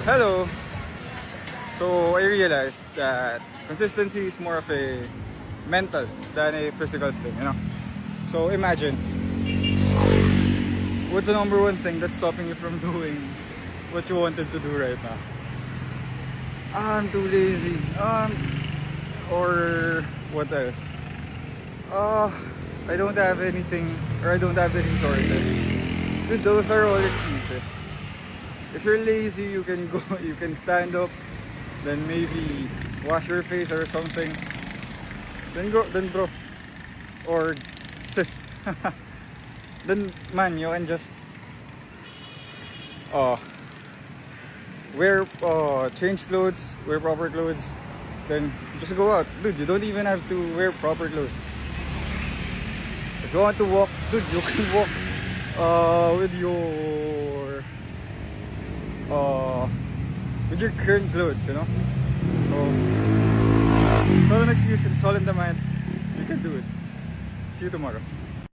Hello. So I realized that consistency is more of a mental than a physical thing, you know. So imagine, what's the number one thing that's stopping you from doing what you wanted to do right now? I'm too lazy. Or what else? I don't have anything, or I don't have the resources. Dude, those are all excuses. If you're lazy, you can go, you can stand up, then maybe wash your face or something. Then bro, or sis. Then man, you can just uh wear change clothes, wear proper clothes, then just go out. Dude, you don't even have to wear proper clothes. If you want to walk, dude, you can walk with your current clothes, you know. So it's all an excuse, it's all in the mind. You can do it. See you tomorrow.